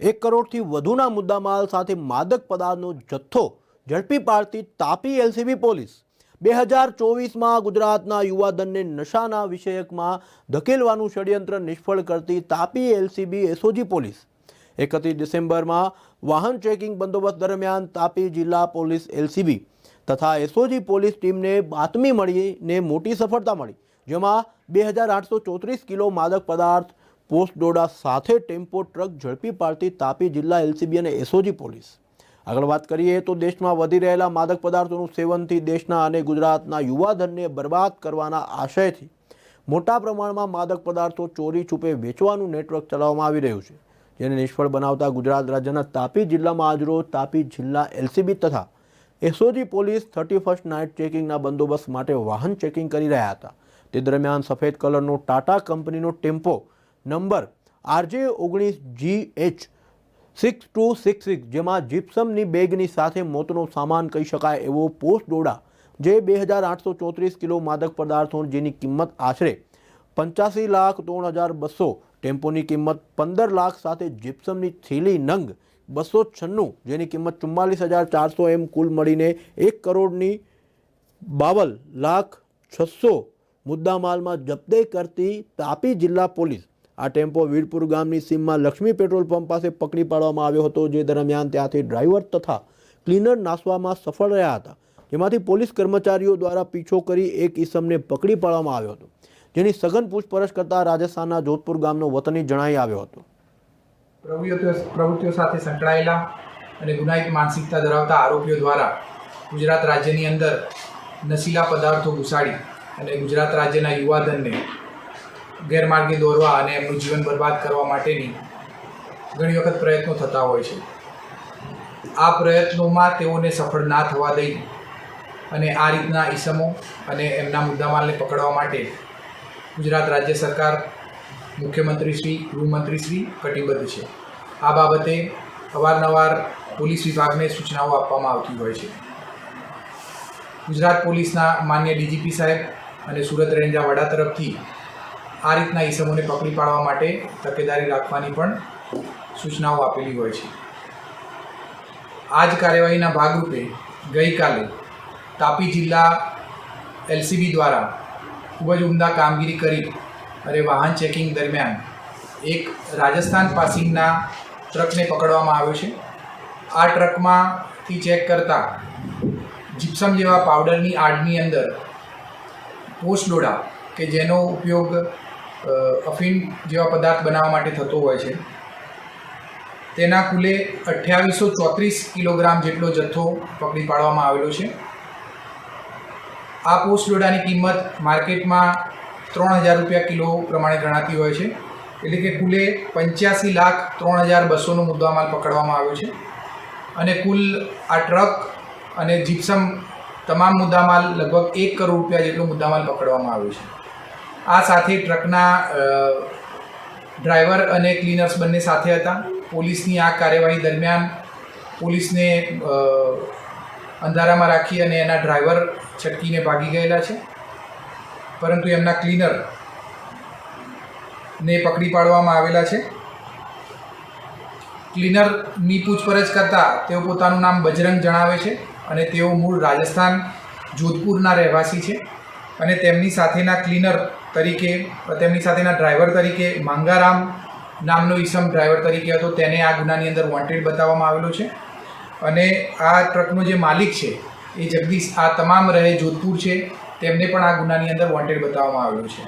1 કરોડથી વધુના મુદ્દામાલ સાથે માદક પદાર્થનો જથ્થો ઝડપી પાડતી તાપી એલસીબી પોલીસ 2024માં ગુજરાતના યુવાધનને નશાના વિષયકમાં ધકેલવાનું ષડયંત્ર નિષ્ફળ કરતી તાપી એલસીબી એસઓજી પોલીસ 31 ડિસેમ્બરમાં વાહન ચેકિંગ બંદોબસ્ત દરમિયાન તાપી જિલ્લા પોલીસ એલસીબી તથા એસઓજી પોલીસ ટીમને બાતમી મળીને મોટી સફળતા મળી, જેમાં 2834 કિલો માદક પદાર્થ પોસ્ટ ડોડા સાથે ટેમ્પો ટ્રક ઝડપી પાડતી તાપી જિલ્લા એલસીબી અને એસઓજી પોલીસ। આગળ વાત કરીએ તો દેશમાં વધી રહેલા માદક પદાર્થોનું સેવનથી દેશના અને ગુજરાતના યુવાધનને બરબાદ કરવાના આશયથી મોટા પ્રમાણમાં માદક પદાર્થો ચોરી છુપે વેચવાનું નેટવર્ક ચલાવવામાં આવી રહ્યું છે, જેને નિષ્ફળ બનાવતા ગુજરાત રાજ્યના તાપી જિલ્લામાં આજરોજ તાપી જિલ્લા એલસીબી તથા એસઓજી પોલીસ 31st નાઇટ ચેકિંગના બંદોબસ્ત માટે વાહન ચેકિંગ કરી રહ્યા હતા। તે દરમિયાન સફેદ કલરનો ટાટા કંપનીનો ટેમ્પો નંબર RJ19GH6266 જેમાં જીપ્સમની બેગની સાથે મોતનો સામાન કહી શકાય એવો પોસ્ટ ડોડા જે 2834 કિલો માદક પદાર્થો જેની કિંમત આશરે 85,03,200, ટેમ્પોની કિંમત 15 લાખ સાથે જીપ્સમની થેલી નંગ 296 જેની કિંમત 44,400 એમ કુલ મળીને 1,52,06,00,000 મુદ્દામાલમાં જપ્તે કરતી તાપી જિલ્લા પોલીસ આ ટેમ્પો વીરપુર ગામની સીમમાં લક્ષ્મી પેટ્રોલ પંપ પાસે પકડી પાડવામાં આવ્યો હતો, જે દરમિયાન ત્યાંથી ડ્રાઈવર તથા ક્લીનર નાસવામાં સફળ રહ્યા હતા, જેમાંથી પોલીસ કર્મચારીઓ દ્વારા પીછો કરી એક ઈસમને પકડી પાડવામાં આવ્યો હતો, જેની સઘન પૂછપરછ કરતા રાજસ્થાનના જોધપુર ગામનો વતની જણાઈ આવ્યો હતો। પ્રવૃત્તિઓ સાથે સંકળાયેલા અને ગુનાહિત માનસિકતા ધરાવતા આરોપીઓ દ્વારા ગુજરાત રાજ્યની અંદર નશીલા પદાર્થો ઘુસાડી અને ગુજરાત રાજ્યના યુવાધનને ગેરમાર્ગે દોરવા અને એમનું જીવન બરબાદ કરવા માટેની ઘણી વખત પ્રયત્નો થતા હોય છે। આ પ્રયત્નોમાં તેઓને સફળ ના થવા દઈ અને આ રીતના ઈસમો અને એમના મુદ્દામાલને પકડવા માટે ગુજરાત રાજ્ય સરકાર, મુખ્યમંત્રીશ્રી, ગૃહમંત્રીશ્રી કટિબદ્ધ છે। આ બાબતે અવારનવાર પોલીસ વિભાગને સૂચનાઓ આપવામાં આવતી હોય છે। ગુજરાત પોલીસના માન્ય ડીજીપી સાહેબ અને સુરત રેન્જના વડા તરફથી આ રીતના ઈસમોને પકડી પાડવા માટે તકેદારી રાખવાની પણ સૂચનાઓ આપેલી હોય છે। આ જ કાર્યવાહીના ભાગરૂપે ગઈકાલે તાપી જિલ્લા એલસીબી દ્વારા ખૂબ જ ઉમદા કામગીરી કરી અને વાહન ચેકિંગ દરમિયાન એક રાજસ્થાન પાસિંગના ટ્રકને પકડવામાં આવ્યો છે। આ ટ્રકમાંથી ચેક કરતાં જીપ્સમ જેવા પાવડરની આડની અંદર પોસ્ટ ડોડા કે જેનો ઉપયોગ અફીણ જેવા પદાર્થ બનાવવા માટે થતો હોય છે, તેના કુલે 2834 કિલોગ્રામ જેટલો જથ્થો પકડી પાડવામાં આવેલો છે। આ પોસ્ટ ડોડાની કિંમત માર્કેટમાં 3,000 રૂપિયા કિલો પ્રમાણે ગણાતી હોય છે, એટલે કે કુલે 85,03,200નો મુદ્દામાલ પકડવામાં આવ્યો છે અને કુલ આ ટ્રક અને જીપ્સમ તમામ મુદ્દામાલ લગભગ 1 કરોડ રૂપિયા જેટલો મુદ્દામાલ પકડવામાં આવ્યો છે। આ સાથે ટ્રકના ડ્રાઈવર અને ક્લીનર્સ બંને સાથે હતા। પોલીસની આ કાર્યવાહી દરમિયાન પોલીસને અંધારામાં રાખી અને એના ડ્રાઈવર છટકીને ભાગી ગયેલા છે, પરંતુ એમના ક્લીનરને પકડી પાડવામાં આવેલા છે। ક્લીનરની પૂછપરછ કરતાં તેઓ પોતાનું નામ બજરંગ જણાવે છે અને તેઓ મૂળ રાજસ્થાન જોધપુરના રહેવાસી છે અને તેમની સાથેના ક્લીનર તરીકે, તેમની સાથેના ડ્રાઈવર તરીકે માંગારામ નામનો ઈસમ ડ્રાઈવર તરીકે હતો, તેને આ ગુનાની અંદર વોન્ટેડ બતાવવામાં આવેલો છે અને આ ટ્રકનો જે માલિક છે એ જગદીશ, આ તમામ રહે જોધપુર છે, તેમને પણ આ ગુનાની અંદર વોન્ટેડ બતાવવામાં આવેલો છે।